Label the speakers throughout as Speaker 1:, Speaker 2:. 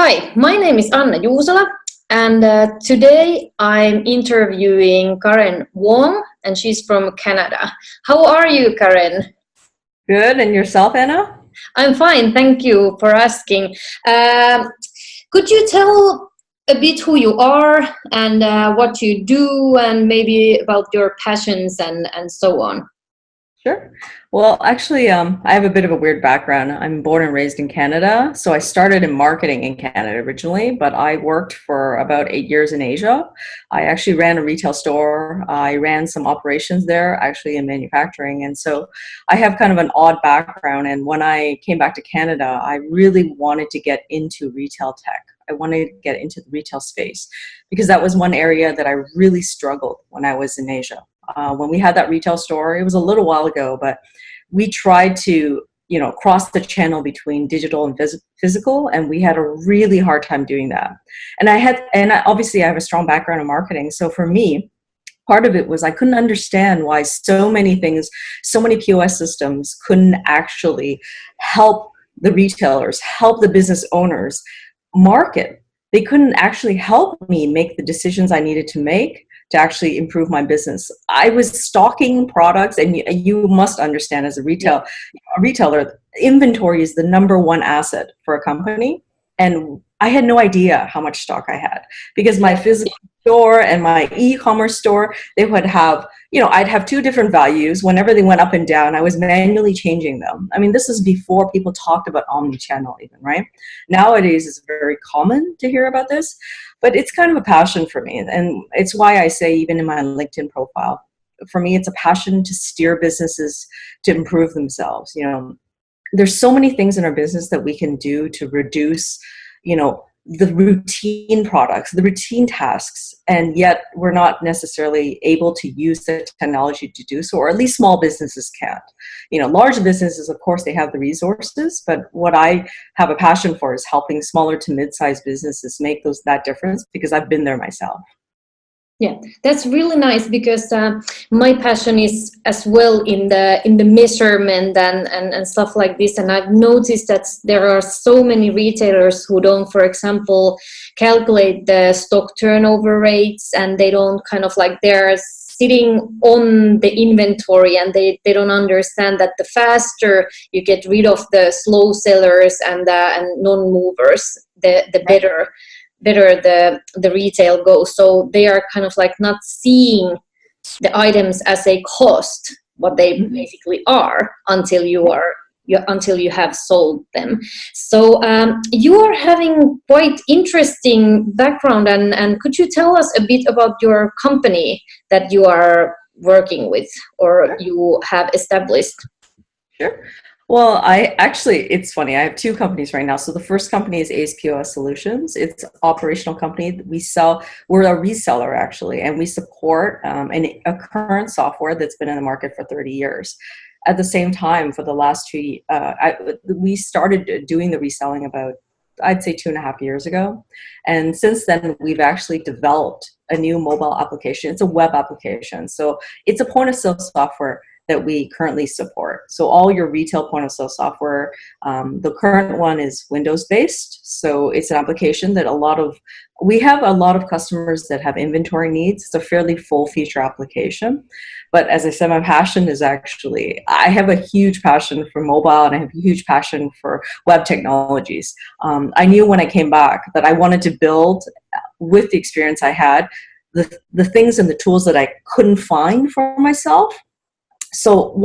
Speaker 1: Hi, my name is Juusela, and today I'm interviewing Karen Wong, and she's from Canada. How are you, Karen?
Speaker 2: Good, and yourself, Anna?
Speaker 1: I'm fine, thank you for asking. Um, could you tell a bit who you are and what you do, and maybe about your passions and so on?
Speaker 2: Sure. Well, actually, I have a bit of a weird background. I'm born and raised in Canada, so I started in marketing in Canada originally, but I worked for about 8 years in Asia. I actually ran a retail store. I ran some operations there, actually in manufacturing, and so I have kind of an odd background. And when I came back to Canada, I really wanted to get into retail tech. I wanted to get into the retail space because that was one area that I really struggled when I was in Asia. When we had that retail store, it was a little while ago, but we tried to, cross the channel between digital and physical, and we had a really hard time doing that. Obviously I have a strong background in marketing. So for me, part of it was I couldn't understand why so many things, so many POS systems couldn't actually help the retailers, help the business owners market. They couldn't actually help me make the decisions I needed to make to actually improve my business. I was stocking products, and you must understand as a retailer, inventory is the number one asset for a company. And I had no idea how much stock I had because my physical store and my e-commerce store, they would have, I'd have two different values. Whenever they went up and down, I was manually changing them. I mean, this is before people talked about omni-channel even, right? Nowadays, it's very common to hear about this, but it's kind of a passion for me. And it's why I say, even in my LinkedIn profile, for me, it's a passion to steer businesses to improve themselves. There's so many things in our business that we can do to reduce, the routine products, the routine tasks, and yet we're not necessarily able to use the technology to do so, or at least small businesses can't. Large businesses, of course, they have the resources, but what I have a passion for is helping smaller to mid-sized businesses make that difference, because I've been there myself.
Speaker 1: Yeah, that's really nice because my passion is as well in the measurement and stuff like this. And I've noticed that there are so many retailers who don't, for example, calculate the stock turnover rates, and they don't they're sitting on the inventory, and they don't understand that the faster you get rid of the slow sellers and non-movers, the better the retail goes. So they are not seeing the items as a cost, what they basically are, until you have sold them. So you are having quite interesting background, and could you tell us a bit about your company that you are working with or you have established?
Speaker 2: Sure. Well, it's funny. I have two companies right now. So the first company is Ace POS Solutions. It's an operational company. We're a reseller actually, and we support a current software that's been in the market for 30 years. At the same time, for the last we started doing the reselling about, I'd say, 2.5 years ago. And since then, we've actually developed a new mobile application. It's a web application. So it's a point of sale software that we currently support. So all your retail point of sale software, the current one is Windows based. So it's an application that we have a lot of customers that have inventory needs. It's a fairly full feature application. But as I said, my passion is I have a huge passion for mobile, and I have a huge passion for web technologies. I knew when I came back that I wanted to build, with the experience I had, the things and the tools that I couldn't find for myself. So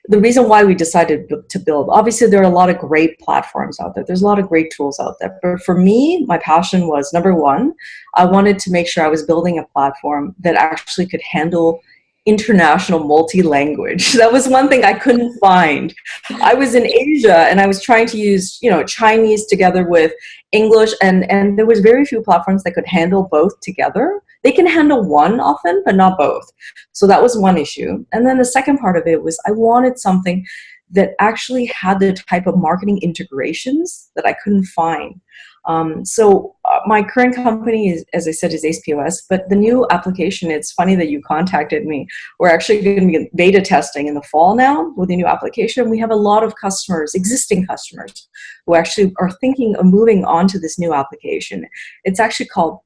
Speaker 2: the reason why we decided to build, obviously there are a lot of great platforms out there. There's a lot of great tools out there. But for me, my passion was, number one, I wanted to make sure I was building a platform that actually could handle international multi-language. That was one thing I couldn't find. I was in Asia and I was trying to use, Chinese together with English, and there was very few platforms that could handle both together. They can handle one often, but not both. So that was one issue. And then the second part of it was I wanted something that actually had the type of marketing integrations that I couldn't find. My current company is, as I said, is AcePOS, but the new application, it's funny that you contacted me. We're actually going to be beta testing in the fall now with a new application. We have a lot of customers, existing customers, who actually are thinking of moving on to this new application. It's actually called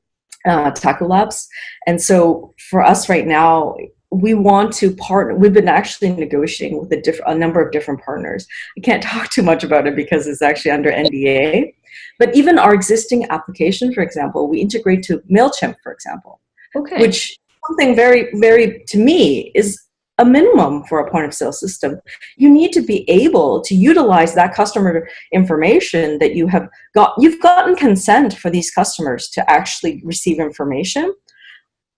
Speaker 2: Taco Labs. And so for us right now, we want to partner. We've been actually negotiating with a number of different partners. I can't talk too much about it because it's actually under NDA. But even our existing application, for example, we integrate to MailChimp, for example,
Speaker 1: Okay.
Speaker 2: which something very, very, to me, is a minimum for a point of sale system. You need to be able to utilize that customer information that you've gotten consent for these customers to actually receive information.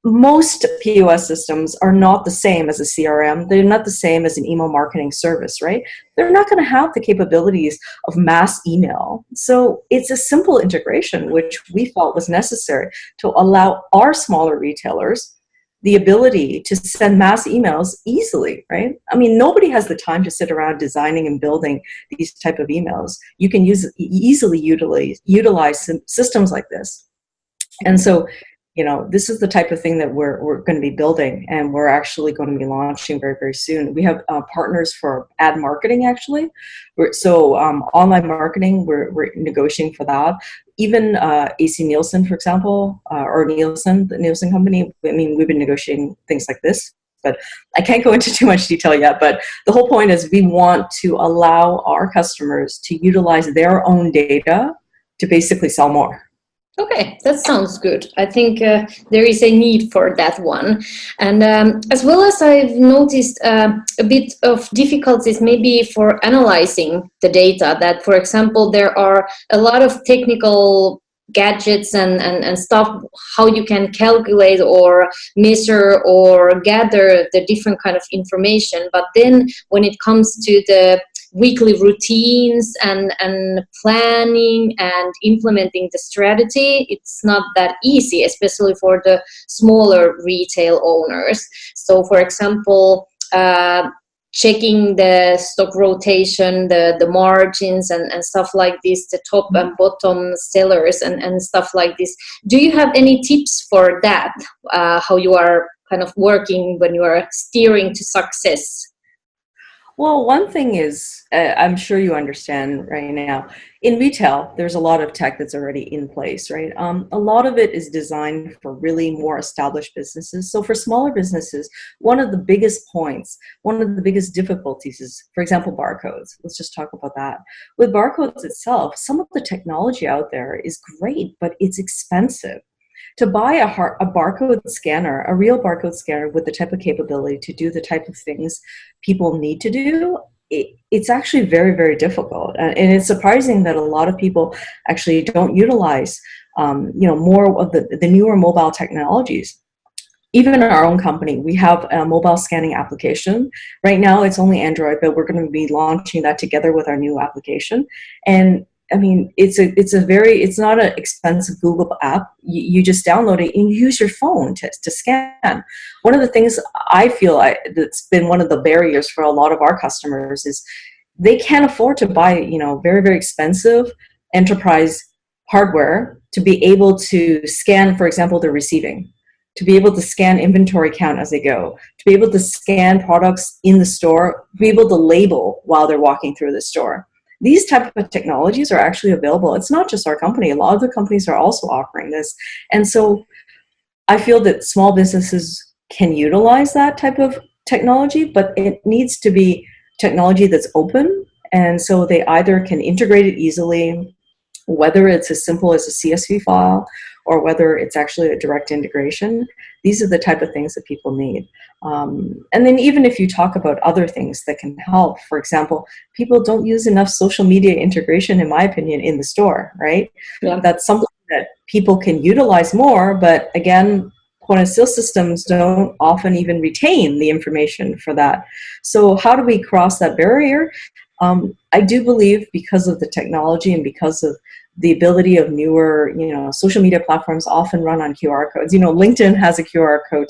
Speaker 2: Most POS systems are not the same as a CRM. They're not the same as an email marketing service, right? They're not going to have the capabilities of mass email. So it's a simple integration, which we felt was necessary to allow our smaller retailers the ability to send mass emails easily, right? I mean, nobody has the time to sit around designing and building these type of emails. You can easily utilize systems like this. And so, this is the type of thing that we're going to be building, and we're actually going to be launching very, very soon. We have partners for ad marketing, actually. Online marketing, we're negotiating for that. Even AC Nielsen, for example, or Nielsen, the Nielsen company, I mean, we've been negotiating things like this, but I can't go into too much detail yet. But the whole point is we want to allow our customers to utilize their own data to basically sell more.
Speaker 1: Okay, that sounds good. I think there is a need for that one. And as well as I've noticed a bit of difficulties maybe for analyzing the data, that, for example, there are a lot of technical gadgets and stuff, how you can calculate or measure or gather the different kind of information. But then when it comes to the weekly routines and planning and implementing the strategy, it's not that easy, especially for the smaller retail owners. So, for example, checking the stock rotation, the margins and stuff like this, the top and bottom sellers and stuff like this. Do you have any tips for that, how you are kind of working when you are steering to success?
Speaker 2: Well, one thing is, I'm sure you understand right now, in retail, there's a lot of tech that's already in place, right? A lot of it is designed for really more established businesses. So for smaller businesses, one of the biggest difficulties is, for example, barcodes. Let's just talk about that. With barcodes itself, some of the technology out there is great, but it's expensive. To buy a barcode scanner, a real barcode scanner with the type of capability to do the type of things people need to do, it's actually very, very difficult. And it's surprising that a lot of people actually don't utilize more of the newer mobile technologies. Even in our own company, we have a mobile scanning application. Right now, it's only Android, but we're going to be launching that together with our new application. And I mean, it's not an expensive Google app. You just download it and you use your phone to scan. One of the things I feel that's been one of the barriers for a lot of our customers is they can't afford to buy, very, very expensive enterprise hardware to be able to scan, for example, the receiving, to be able to scan inventory count as they go, to be able to scan products in the store, be able to label while they're walking through the store. These type of technologies are actually available. It's not just our company. A lot of the companies are also offering this. And so I feel that small businesses can utilize that type of technology, but it needs to be technology that's open. And so they either can integrate it easily, whether it's as simple as a CSV file or whether it's actually a direct integration. These are the type of things that people need. And then even if you talk about other things that can help, for example, people don't use enough social media integration, in my opinion, in the store, right? Yeah. That's something that people can utilize more, but again, point of sale systems don't often even retain the information for that. So how do we cross that barrier? I do believe because of the technology and because of the ability of newer, social media platforms often run on QR codes. LinkedIn has a QR code,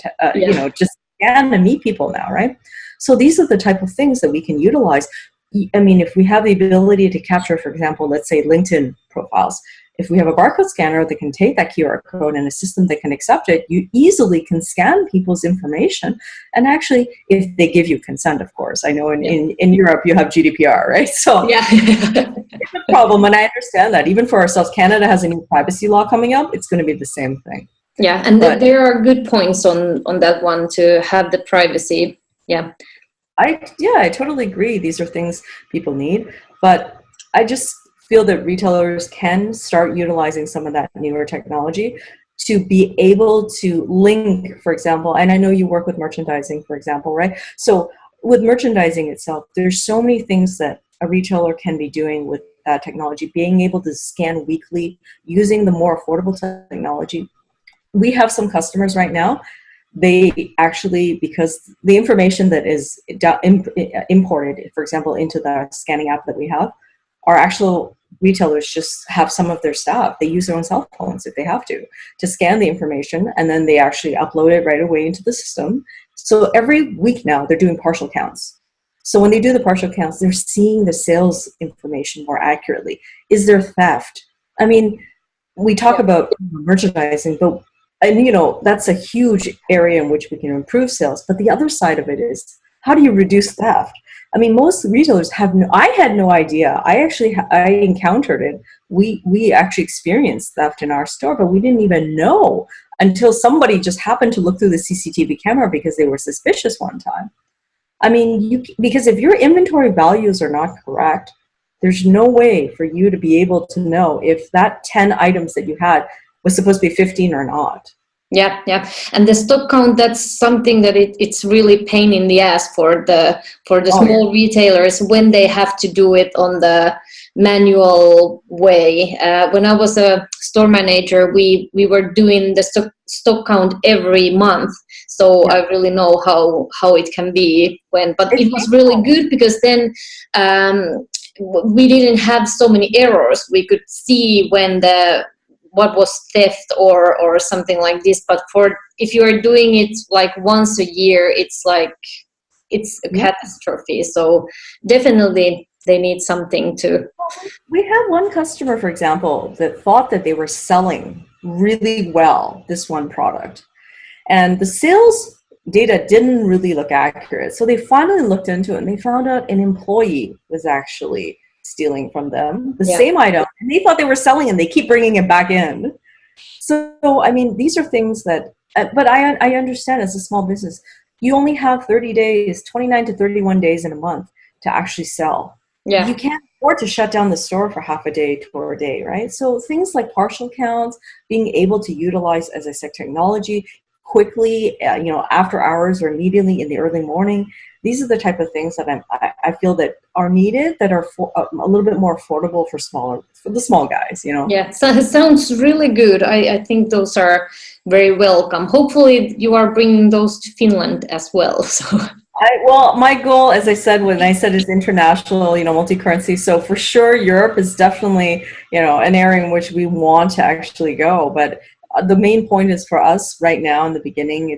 Speaker 2: just scan and meet people now, right? So these are the type of things that we can utilize. I mean, if we have the ability to capture, for example, let's say LinkedIn profiles, if we have a barcode scanner that can take that QR code and a system that can accept it, you easily can scan people's information. And actually, if they give you consent, of course. I know in Europe you have GDPR, right? So
Speaker 1: Yeah.
Speaker 2: it's a problem, and I understand that. Even for ourselves, Canada has a new privacy law coming up. It's going to be the same thing.
Speaker 1: Yeah, and there are good points on that one to have the privacy. Yeah.
Speaker 2: I totally agree. These are things people need, but I just feel that retailers can start utilizing some of that newer technology to be able to link, for example, and I know you work with merchandising, for example, right? So with merchandising itself, there's so many things that a retailer can be doing with that technology, being able to scan weekly, using the more affordable technology. We have some customers right now, they actually, because the information that is imported, for example, into the scanning app that we have, our actual retailers just have some of their staff, they use their own cell phones if they have to scan the information, and then they actually upload it right away into the system. So every week now they're doing partial counts. So when they do the partial counts, they're seeing the sales information more accurately. Is there theft? I mean, we talk about merchandising, but that's a huge area in which we can improve sales. But the other side of it is, how do you reduce theft? I mean, most retailers I had no idea. I encountered it. We actually experienced theft in our store, but we didn't even know until somebody just happened to look through the CCTV camera because they were suspicious one time. I mean, because if your inventory values are not correct, there's no way for you to be able to know if that 10 items that you had was supposed to be 15 or not.
Speaker 1: Yeah. And the stock count, that's something that it's really pain in the ass for the small retailers when they have to do it on the manual way. When I was a store manager, we were doing the stock count every month. So I really know how it can be but it was really good because then we didn't have so many errors. We could see when what was theft or something like this. But if you are doing it like once a year, it's a catastrophe. So definitely they need something to.
Speaker 2: We have one customer, for example, that thought that they were selling really well this one product, and the sales data didn't really look accurate. So they finally looked into it and they found out an employee was actually stealing from them the same item, and they thought they were selling, and they keep bringing it back in. So I mean, these are things that but I understand, as a small business, you only have 30 days, 29 to 31 days in a month to actually sell. You can't afford to shut down the store for half a day to a day, right? So things like partial counts, being able to utilize, as I said, technology quickly, after hours or immediately in the early morning. These are the type of things that I feel that are needed, that are a little bit more affordable for the small guys,
Speaker 1: Yeah, so it sounds really good. I think those are very welcome. Hopefully you are bringing those to Finland as well. So.
Speaker 2: Well, my goal, as I said, when I said, is international, multi-currency. So for sure, Europe is definitely, an area in which we want to actually go. But the main point is, for us right now in the beginning,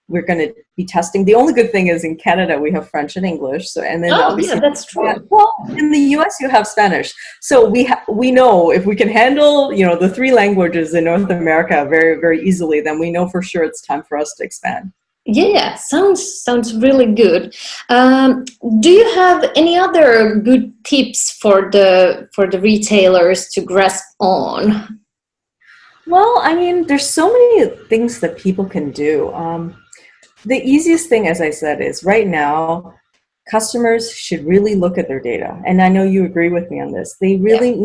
Speaker 2: we're going to be testing. The only good thing is, in Canada we have French and English. So, and then obviously,
Speaker 1: that's true.
Speaker 2: Well, in the US you have Spanish. So we know if we can handle, the three languages in North America very, very easily, then we know for sure it's time for us to expand.
Speaker 1: Yeah, sounds really good. Do you have any other good tips for the retailers to grasp on?
Speaker 2: Well, I mean, there's so many things that people can do. The easiest thing, as I said, is right now, customers should really look at their data. And I know you agree with me on this. They really,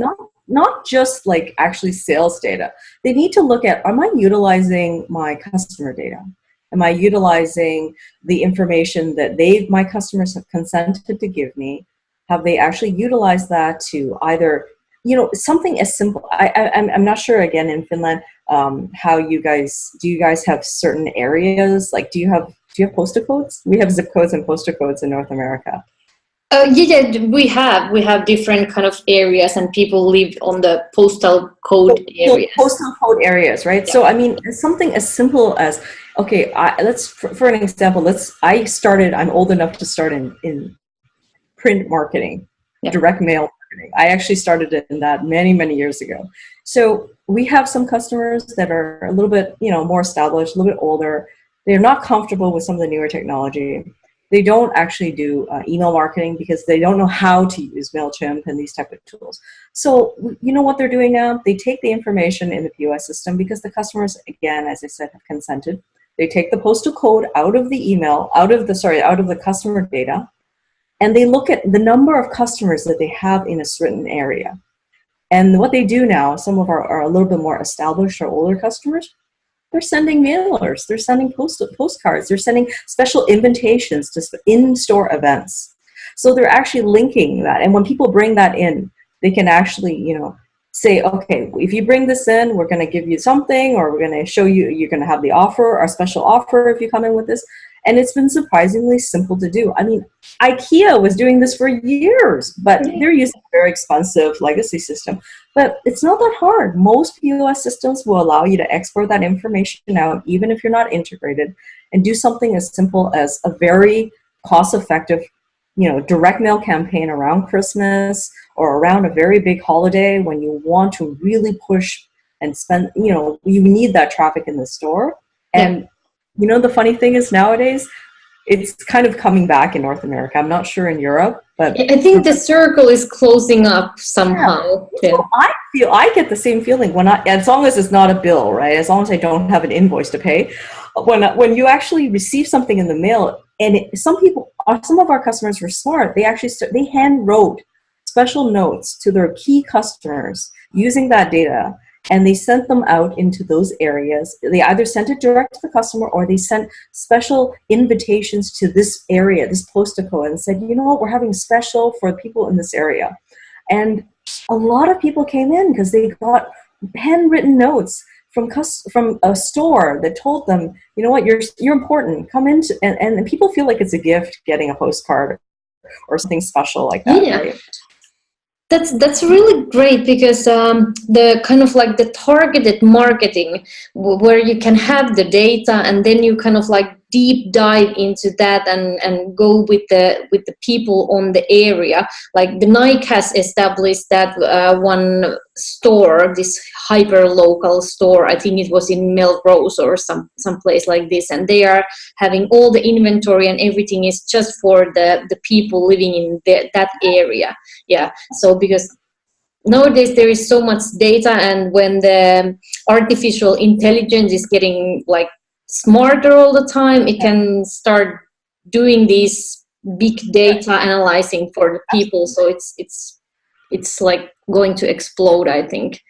Speaker 2: not just like actually sales data. They need to look at, am I utilizing my customer data? Am I utilizing the information that my customers have consented to give me? Have they actually utilized that to either, something as simple. I'm not sure, again, in Finland, how do you guys have certain areas? Like, do you have postal codes? We have zip codes and postal codes in North America.
Speaker 1: We have different kind of areas, and people live on the postal code areas.
Speaker 2: Postal code areas, right? Yeah. So I mean, something as simple as, okay, for an example, I'm old enough to start in print marketing, direct mail marketing. I actually started in that many, many years ago. So we have some customers that are a little bit, more established, a little bit older. They're not comfortable with some of the newer technology. They don't actually do email marketing because they don't know how to use MailChimp and these type of tools. So you know what they're doing now? They take the information in the POS system because the customers, again, as I said, have consented. They take the postal code out of the email, out of the customer data, and they look at the number of customers that they have in a certain area. And what they do now, some of our are a little bit more established or older customers, they're sending mailers, they're sending postcards, they're sending special invitations to in-store events. So they're actually linking that. And when people bring that in, they can actually, say, okay, if you bring this in, we're going to give you something, or we're going to show you, you're going to have the offer, our special offer if you come in with this. And it's been surprisingly simple to do. I mean, IKEA was doing this for years, but they're using a very expensive legacy system. But it's not that hard. Most POS systems will allow you to export that information out, even if you're not integrated, and do something as simple as a very cost-effective, direct mail campaign around Christmas or around a very big holiday when you want to really push and spend, you need that traffic in the store. And the funny thing is nowadays, it's kind of coming back in North America. I'm not sure in Europe, but
Speaker 1: I think the circle is closing up somehow.
Speaker 2: Yeah. So I get the same feeling as long as it's not a bill, right? As long as I don't have an invoice to pay. When you actually receive something in the mail, and some of our customers were smart. They hand wrote special notes to their key customers using that data. And they sent them out into those areas. They either sent it direct to the customer, or they sent special invitations to this area, this postal code, and said, we're having special for people in this area. And a lot of people came in because they got handwritten notes from a store that told them, you're important. Come in, and people feel like it's a gift getting a postcard or something special like that.
Speaker 1: Yeah.
Speaker 2: Right?
Speaker 1: That's really great, because the kind of like the targeted marketing where you can have the data and then you kind of like deep dive into that and go with the people on the area. Like the Nike has established that one store, this hyper local store. I think it was in Melrose or some place like this, and they are having all the inventory and everything is just for the people living in that area. Yeah. So because nowadays there is so much data, and when the artificial intelligence is getting like smarter all the time, it can start doing these big data analyzing for the people. So it's like going to explode, I think.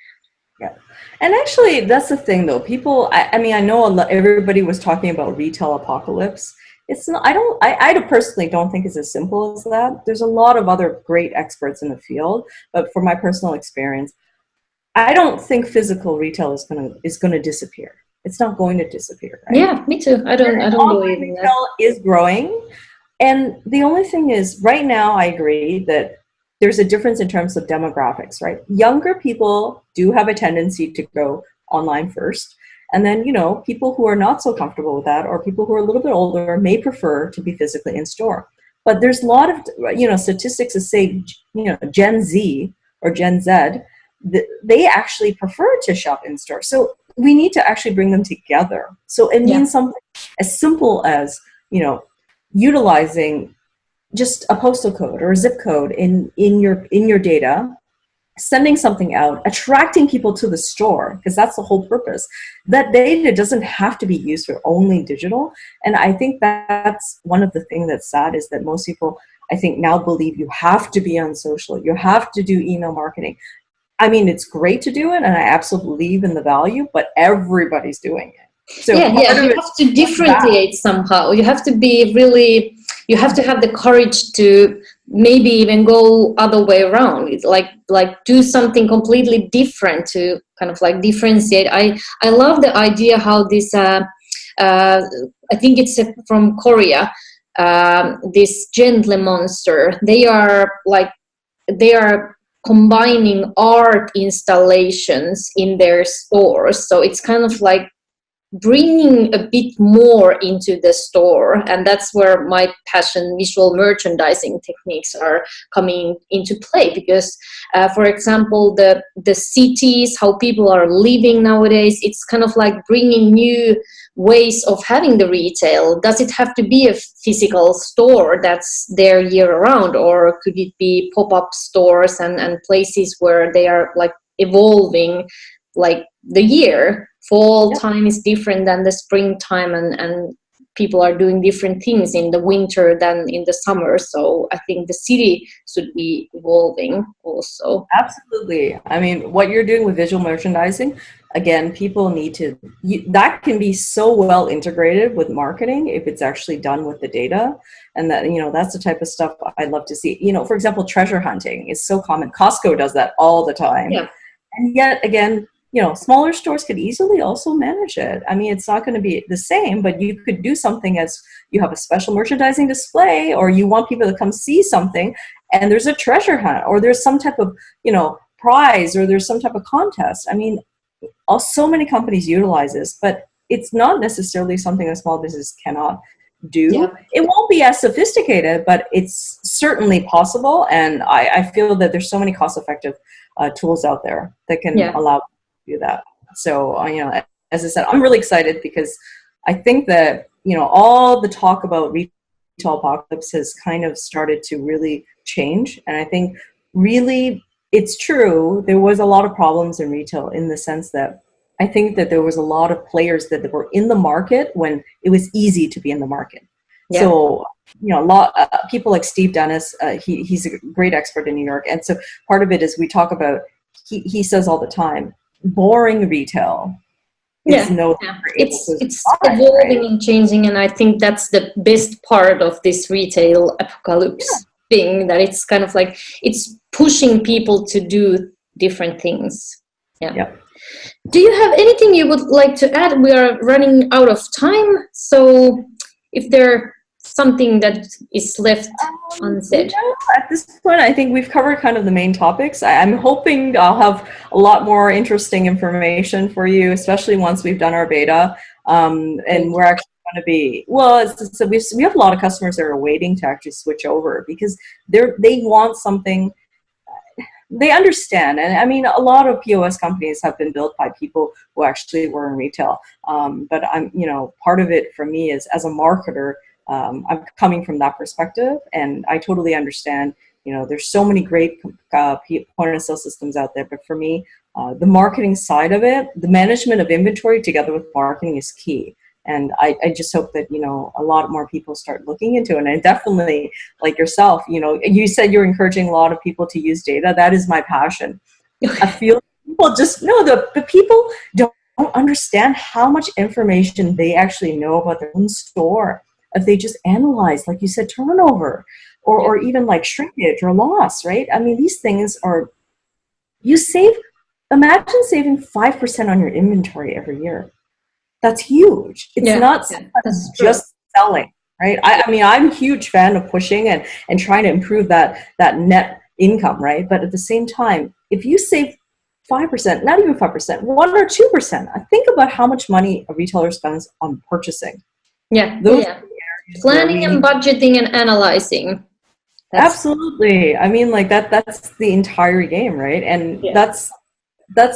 Speaker 2: Yeah. And actually, that's the thing, though. People, I mean, I know everybody was talking about retail apocalypse. It's not. I personally don't think it's as simple as that. There's a lot of other great experts in the field, but from my personal experience, I don't think physical retail is gonna disappear. It's not going to disappear. Right?
Speaker 1: Yeah, me too. I don't believe in that.
Speaker 2: Retail is growing, and the only thing is, right now, I agree that there's a difference in terms of demographics. Right, younger people do have a tendency to go online first. And then, people who are not so comfortable with that, or people who are a little bit older, may prefer to be physically in store. But there's a lot of, statistics that say, Gen Z or Gen Z, they actually prefer to shop in store. So we need to actually bring them together. So it means something as simple as, utilizing just a postal code or a zip code in your data, sending something out, attracting people to the store, because that's the whole purpose. That data doesn't have to be used for only digital. And I think that's one of the things that's sad, is that most people, I think, now believe you have to be on social, you have to do email marketing. I mean, it's great to do it, and I absolutely believe in the value, but everybody's doing it. So
Speaker 1: you have to differentiate somehow. You have to be really, you have to have the courage to maybe even go other way around. It's like do something completely different to kind of like differentiate. I love the idea how this, I think it's from Korea, this Gentle Monster, they are combining art installations in their stores. So it's kind of like bringing a bit more into the store, and that's where my passion, visual merchandising techniques, are coming into play. Because for example, the cities, how people are living nowadays, it's kind of like bringing new ways of having the retail. Does it have to be a physical store that's there year round, or could it be pop-up stores and places where they are like evolving like the year? Fall time is different than the springtime, and people are doing different things in the winter than in the summer. So I think the city should be evolving also.
Speaker 2: Absolutely. I mean, what you're doing with visual merchandising, again, people need to, that can be so well integrated with marketing if it's actually done with the data. And that, that's the type of stuff I love to see. For example, treasure hunting is so common. Costco does that all the time.
Speaker 1: Yeah.
Speaker 2: And yet again, smaller stores could easily also manage it. I mean, it's not going to be the same, but you could do something as you have a special merchandising display, or you want people to come see something, and there's a treasure hunt, or there's some type of, prize, or there's some type of contest. I mean, so many companies utilize this, but it's not necessarily something a small business cannot do. Yeah. It won't be as sophisticated, but it's certainly possible. And I feel that there's so many cost-effective tools out there that can allow do that. So, as I said, I'm really excited because I think that, all the talk about retail apocalypse has kind of started to really change. And I think really it's true. There was a lot of problems in retail in the sense that I think that there was a lot of players that were in the market when it was easy to be in the market. Yeah. So, a lot people like Steve Dennis, he's a great expert in New York. And so part of it is we talk about, he says all the time, boring retail is
Speaker 1: it's evolving, right? And changing, and I think that's the best part of this retail apocalypse thing, that it's kind of like it's pushing people to do different things. Do you have anything you would like to add? We are running out of time, so if there something that is left unsaid?
Speaker 2: At this point, I think we've covered kind of the main topics. I'm hoping I'll have a lot more interesting information for you, especially once we've done our beta. And we're actually going to be, so we have a lot of customers that are waiting to actually switch over because they want something. They understand. And I mean, a lot of POS companies have been built by people who actually were in retail. But I'm, part of it for me is as a marketer, I'm coming from that perspective, and I totally understand, there's so many great point of sale systems out there. But for me, the marketing side of it, the management of inventory together with marketing is key. And I just hope that, a lot more people start looking into it. And I definitely, like yourself, you said you're encouraging a lot of people to use data. That is my passion. I feel people just know the people don't understand how much information they actually know about their own store. If they just analyze, like you said, turnover or even like shrinkage or loss, right? I mean, these things are, imagine saving 5% on your inventory every year. That's huge. It's not just selling, right? I mean, I'm a huge fan of pushing and trying to improve that net income, right? But at the same time, if you save 5%, not even 5%, 1 or 2%, think about how much money a retailer spends on purchasing.
Speaker 1: Planning and budgeting and analyzing.
Speaker 2: Absolutely. I mean, like that's the entire game, right? And that's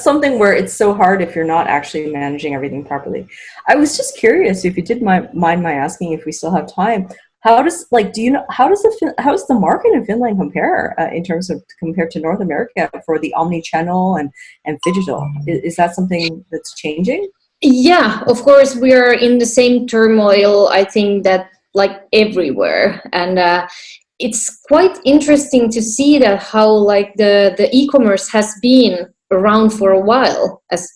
Speaker 2: something where it's so hard if you're not actually managing everything properly. I was just curious if you did mind my asking, if we still have time, how does the market in Finland compare in terms of compared to North America for the omni-channel and digital? Is that something that's changing?
Speaker 1: Yeah, of course, we are in the same turmoil, I think, that like everywhere. And it's quite interesting to see that how like the e-commerce has been around for a while. As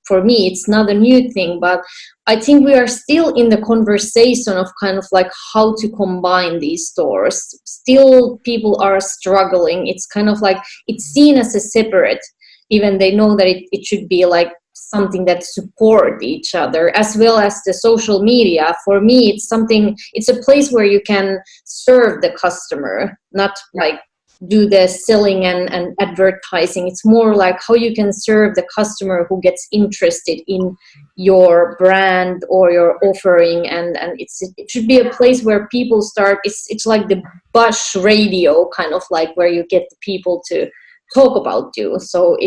Speaker 1: for me, it's not a new thing, but I think we are still in the conversation of kind of like how to combine these stores. Still, people are struggling. It's kind of like it's seen as a separate, even they know that it should be like something that support each other, as well as the social media. For me, it's a place where you can serve the customer, not like do the selling and advertising. It's more like how you can serve the customer who gets interested in your brand or your offering, and it should be a place where people start. It's like the Bush radio, kind of like where you get the people to talk about you. So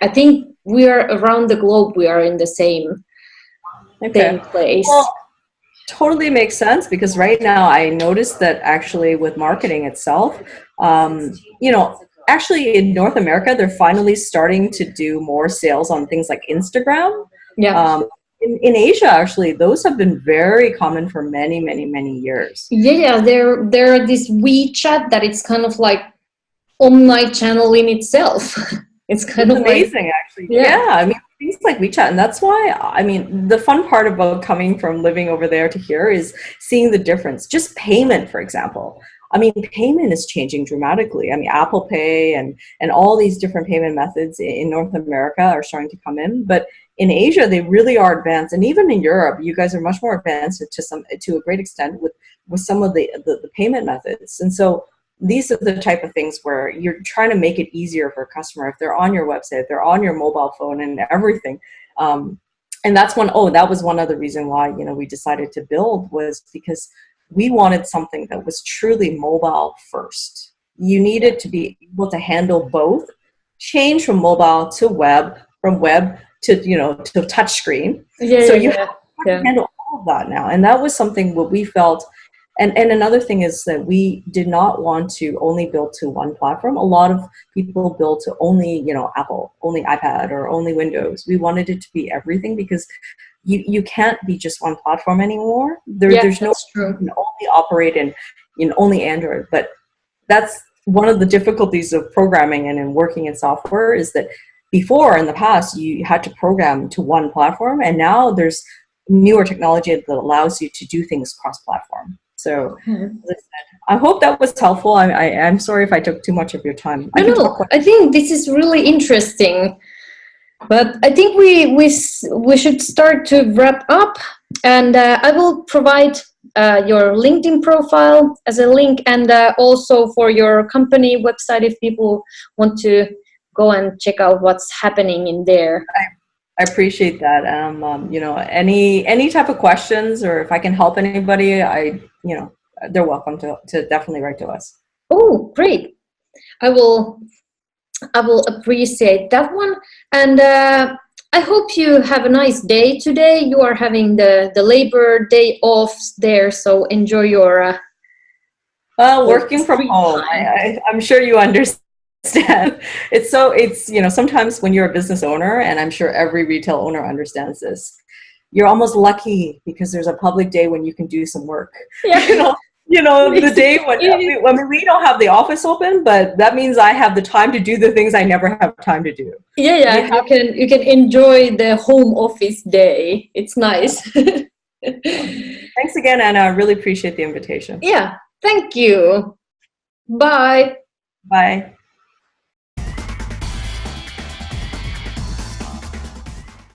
Speaker 1: I think we are around the globe, we are in the same place.
Speaker 2: Well, totally makes sense, because right now I noticed that actually with marketing itself, actually in North America, they're finally starting to do more sales on things like Instagram.
Speaker 1: Yeah.
Speaker 2: In Asia, actually, those have been very common for many, many, many years.
Speaker 1: Yeah, there are this WeChat that it's kind of like online channel in itself. It's kind of
Speaker 2: amazing, actually. Yeah, I mean, things like WeChat, and that's why, I mean, the fun part about coming from living over there to here is seeing the difference. Just payment, for example. I mean, payment is changing dramatically. I mean, Apple Pay and all these different payment methods in North America are starting to come in, but in Asia, they really are advanced, and even in Europe, you guys are much more advanced to a great extent with some of the payment methods. And so these are the type of things where you're trying to make it easier for a customer if they're on your website, if they're on your mobile phone and everything. And that's that was one other reason why, we decided to build, was because we wanted something that was truly mobile first. You needed to be able to handle both, change from mobile to web, from web to touch screen. So you have to handle all of that now. And that was something what we felt. And another thing is that we did not want to only build to one platform. A lot of people build to only, Apple, only iPad, or only Windows. We wanted it to be everything, because you can't be just one platform anymore. There's no, you can only operate in only Android. But that's one of the difficulties of programming and in working in software, is that before, in the past, you had to program to one platform, and now there's newer technology that allows you to do things cross-platform. So I hope that was helpful. I'm sorry if I took too much of your time.
Speaker 1: I think this is really interesting, but I think we should start to wrap up, and I will provide your LinkedIn profile as a link, and also for your company website if people want to go and check out what's happening in there.
Speaker 2: I appreciate that. Any type of questions, or if I can help anybody, they're welcome to definitely write to us.
Speaker 1: Oh, great! I will appreciate that one, and I hope you have a nice day today. You are having the Labor Day off there, so enjoy your.
Speaker 2: Working from home. I'm sure you understand. It's sometimes when you're a business owner, and I'm sure every retail owner understands this, you're almost lucky because there's a public day when you can do some work.
Speaker 1: Yeah.
Speaker 2: The day when we don't have the office open, but that means I have the time to do the things I never have time to do.
Speaker 1: Yeah. You can enjoy the home office day. It's nice.
Speaker 2: Thanks again, Anna. I really appreciate the invitation.
Speaker 1: Yeah. Thank you. Bye.
Speaker 2: Bye.